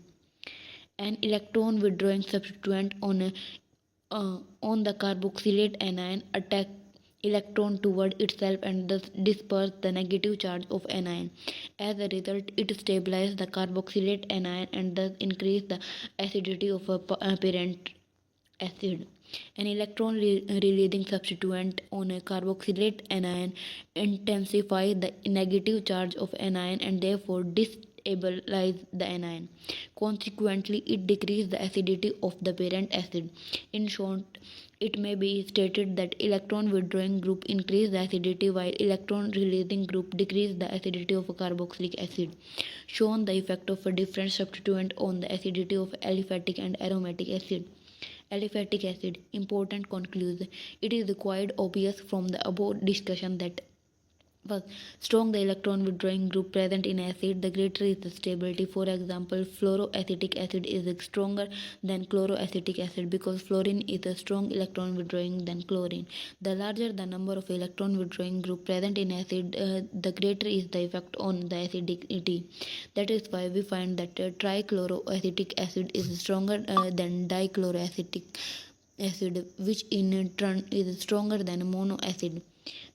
An electron withdrawing substituent on the carboxylate anion attack electron toward itself and thus disperse the negative charge of anion. As a result, it stabilizes the carboxylate anion and thus increase the acidity of a parent acid. An electron releasing substituent on a carboxylate anion intensifies the negative charge of anion and therefore destabilizes the anion. Consequently, it decreases the acidity of the parent acid. In short, it may be stated that electron withdrawing group increase the acidity while electron releasing group decrease the acidity of a carboxylic acid. Shown the effect of a different substituent on the acidity of aliphatic and aromatic acid. Aliphatic acid. Important conclusion. It is quite obvious from the above discussion that First, strong the electron withdrawing group present in acid, the greater is the stability. For example, fluoroacetic acid is stronger than chloroacetic acid because fluorine is a strong electron withdrawing than chlorine. The larger the number of electron withdrawing group present in acid, the greater is the effect on the acidity. That is why we find that trichloroacetic acid is stronger than dichloroacetic acid, which in turn is stronger than monoacid.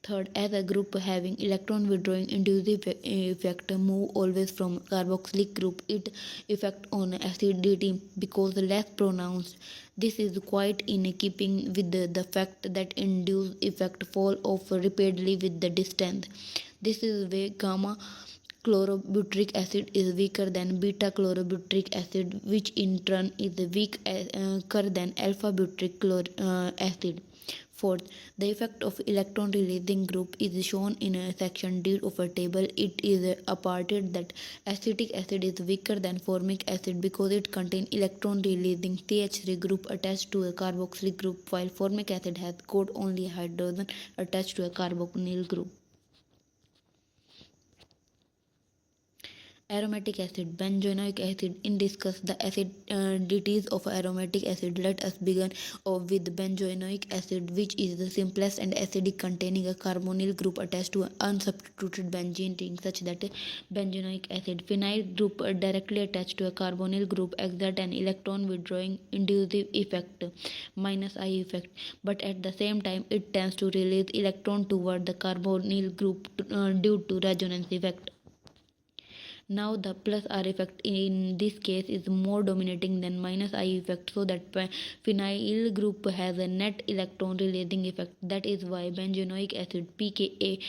Third, as a group having electron withdrawing inducive effect move always from carboxylic group, its effect on acidity because less pronounced. This is quite in keeping with the fact that induced effect fall off rapidly with the distance. This is where gamma chlorobutyric acid is weaker than beta chlorobutyric acid, which in turn is weaker than alpha butyric acid. Fourth, the effect of electron releasing group is shown in section D of a table. It is apparent that acetic acid is weaker than formic acid because it contains electron releasing CH3 group attached to a carboxylic group, while formic acid has got only a hydrogen attached to a carbonyl group. Aromatic acid, benzoic acid. In discuss the acidities of aromatic acid, let us begin with benzoic acid, which is the simplest and acidic, containing a carbonyl group attached to an unsubstituted benzene ring, such that benzoic acid phenyl group directly attached to a carbonyl group exert an electron withdrawing inducive effect minus I effect, but at the same time it tends to release electron toward the carbonyl group due to resonance effect. Now the plus R effect in this case is more dominating than minus I effect, so that phenyl group has a net electron releasing effect. That is why benzoic acid pKa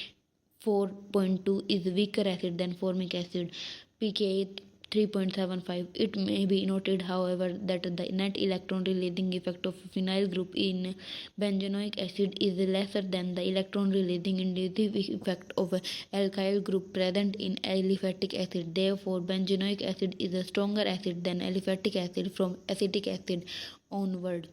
4.2 is weaker acid than formic acid pKa 3.75. It may be noted, however, that the net electron releasing effect of phenyl group in benzoic acid is lesser than the electron releasing inducive effect of alkyl group present in aliphatic acid. Therefore, benzoic acid is a stronger acid than aliphatic acid from acetic acid onward.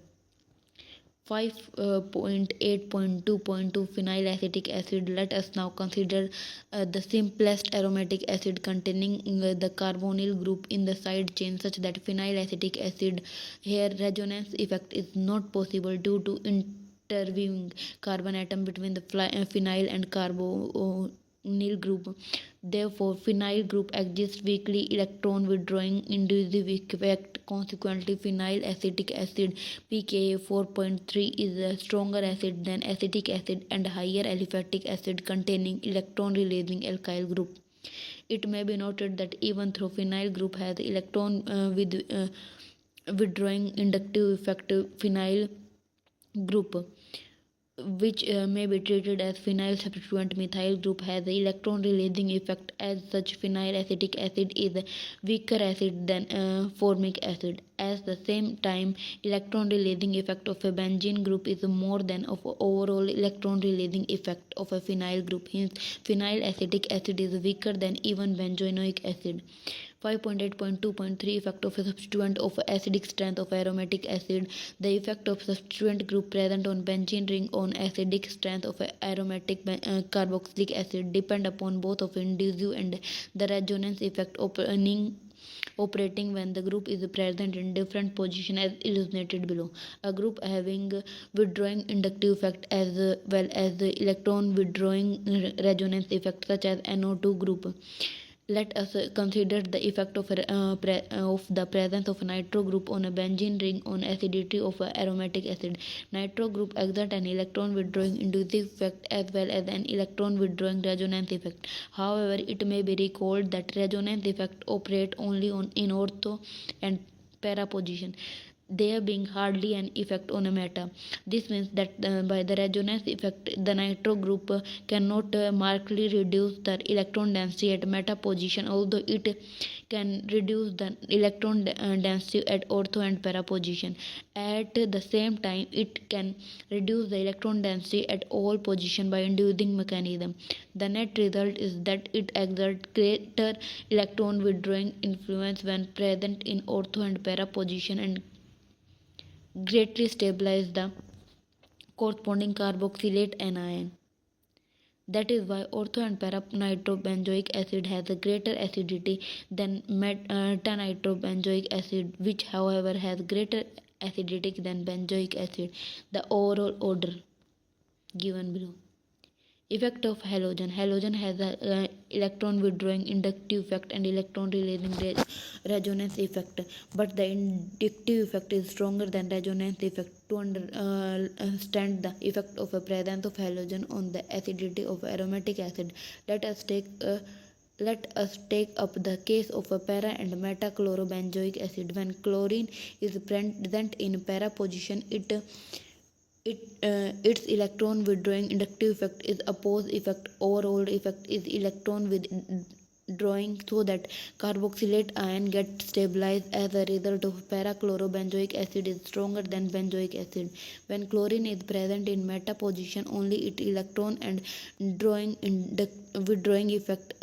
5.8.2.2 Phenyl acetic acid. Let us now consider the simplest aromatic acid containing the carbonyl group in the side chain, such that phenyl acetic acid, here resonance effect is not possible due to intervening carbon atom between the phenyl and carbonyl group. Therefore, phenyl group exists weakly electron withdrawing inducive effect. Consequently, phenyl acetic acid pKa 4.3 is a stronger acid than acetic acid and higher aliphatic acid containing electron releasing alkyl group. It may be noted that even though phenyl group has electron withdrawing inductive effect, phenyl group, which may be treated as phenyl substituent methyl group, has the electron releasing effect. As such, phenyl acetic acid is a weaker acid than formic acid. At the same time, electron releasing effect of a benzene group is more than of overall electron releasing effect of a phenyl group. Hence, phenyl acetic acid is weaker than even benzoic acid. 5.8.2.3 Effect of a substituent of acidic strength of aromatic acid. The effect of substituent group present on benzene ring on acidic strength of aromatic carboxylic acid depend upon both of inducive and the resonance effect operating when the group is present in different position as illustrated below. A group having withdrawing inductive effect as well as the electron withdrawing resonance effect, such as NO2 group. Let us consider the effect of the presence of nitro group on a benzene ring on acidity of aromatic acid. Nitro group exert an electron withdrawing inducive effect as well as an electron withdrawing resonance effect. However, it may be recalled that resonance effect operate only in ortho and para position, there being hardly an effect on a meta. This means that by the resonance effect, the nitro group cannot markedly reduce the electron density at meta position, although it can reduce the electron density at ortho and para position. At the same time, it can reduce the electron density at all position by inducing mechanism. The net result is that it exerts greater electron withdrawing influence when present in ortho and para position and greatly stabilize the corresponding carboxylate anion. That is why ortho and para nitrobenzoic acid has a greater acidity than meta-nitrobenzoic acid, which however has greater acidity than benzoic acid. The overall order given below. Effect of halogen. Halogen has a electron withdrawing inductive effect and electron releasing resonance effect, but the inductive effect is stronger than resonance effect. To understand the effect of a presence of halogen on the acidity of aromatic acid, let us take up the case of a para and metachlorobenzoic acid. When chlorine is present in para position, its electron withdrawing inductive effect is opposite effect. Overall effect is electron withdrawing, so that carboxylate ion gets stabilized. As a result of para-chlorobenzoic acid is stronger than benzoic acid. When chlorine is present in meta position, only its electron and withdrawing effect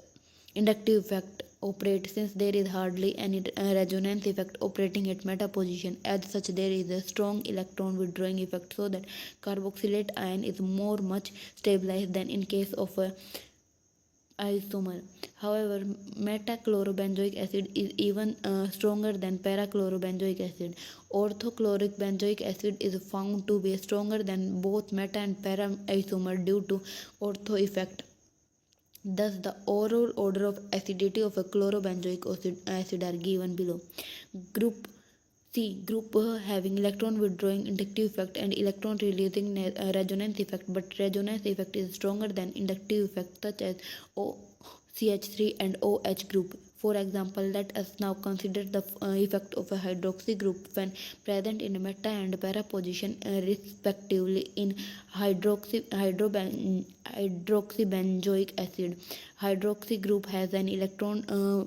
inductive effect operate, since there is hardly any resonance effect operating at meta position. As such, there is a strong electron withdrawing effect, so that carboxylate ion is much stabilized than in case of a isomer. However, metachlorobenzoic acid is even stronger than parachlorobenzoic acid. Orthochloric benzoic acid is found to be stronger than both meta and para isomer due to ortho effect. Thus, the overall order of acidity of a chlorobenzoic acid are given below. Group C. Group having electron withdrawing inductive effect and electron releasing resonance effect, but resonance effect is stronger than inductive effect, such as CH3 and OH group. For example, let us now consider the effect of a hydroxy group when present in meta and para position, respectively, in hydroxybenzoic acid. Hydroxy group has an electron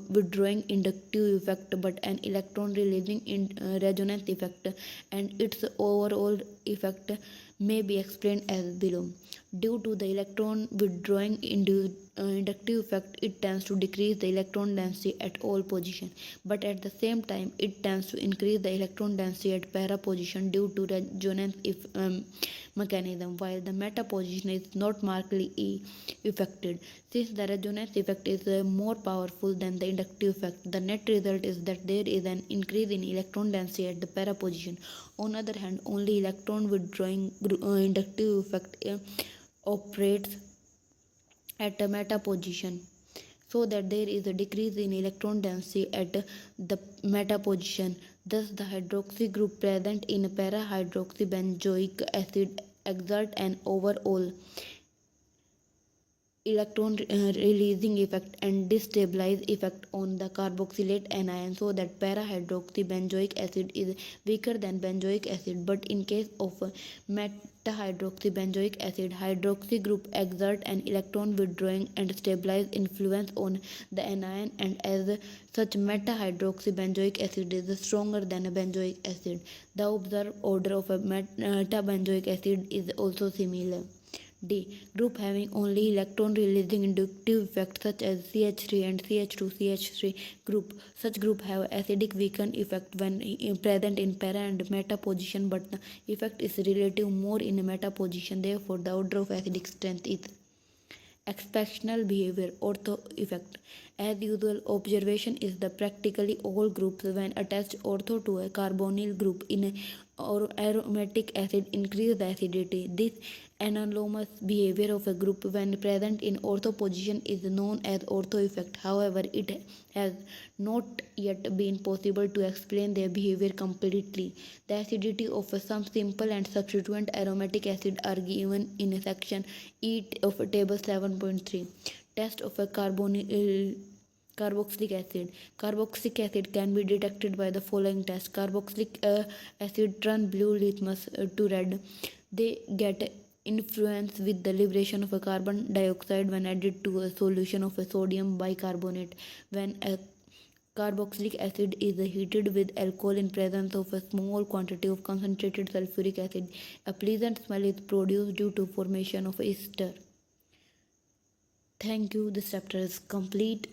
withdrawing inductive effect but an electron releasing resonance effect, and its overall effect may be explained as below. Due to the electron withdrawing inductive effect, it tends to decrease the electron density at all positions, but at the same time it tends to increase the electron density at para position due to resonance mechanism, while the meta position is not markedly affected. Since the resonance effect is more powerful than the inductive effect, the net result is that there is an increase in electron density at the para position. On the other hand, only electron withdrawing inductive effect operates at a meta position, so that there is a decrease in electron density at the meta position. Thus, the hydroxy group present in para-hydroxybenzoic acid exert an overall electron releasing effect and destabilize effect on the carboxylate anion, so that para-hydroxybenzoic acid is weaker than benzoic acid. But in case of meta-hydroxybenzoic acid, hydroxy group exert an electron withdrawing and stabilize influence on the anion, and as such meta-hydroxybenzoic acid is stronger than a benzoic acid. The observed order of a meta-benzoic acid is also similar. D. Group having only electron releasing inductive effect, such as CH3 and CH2CH3 group. Such group have acidic weaken effect when present in para and meta position, but the effect is relative more in meta position. Therefore, the order of acidic strength is exceptional behavior. Ortho effect. As usual, observation is that practically all groups when attached ortho to a carbonyl group in a aromatic acid increase the acidity. This anomalous behavior of a group when present in ortho position is known as ortho effect. However, it has not yet been possible to explain their behavior completely. The acidity of some simple and substituent aromatic acid are given in section E of table 7.3. Test of a carboxylic acid. Carboxylic acid can be detected by the following test. Carboxylic acid turn blue litmus to red. They get influence with the liberation of a carbon dioxide when added to a solution of a sodium bicarbonate. When a carboxylic acid is heated with alcohol in presence of a small quantity of concentrated sulfuric acid, a pleasant smell is produced due to formation of ester. Thank you. This chapter is complete.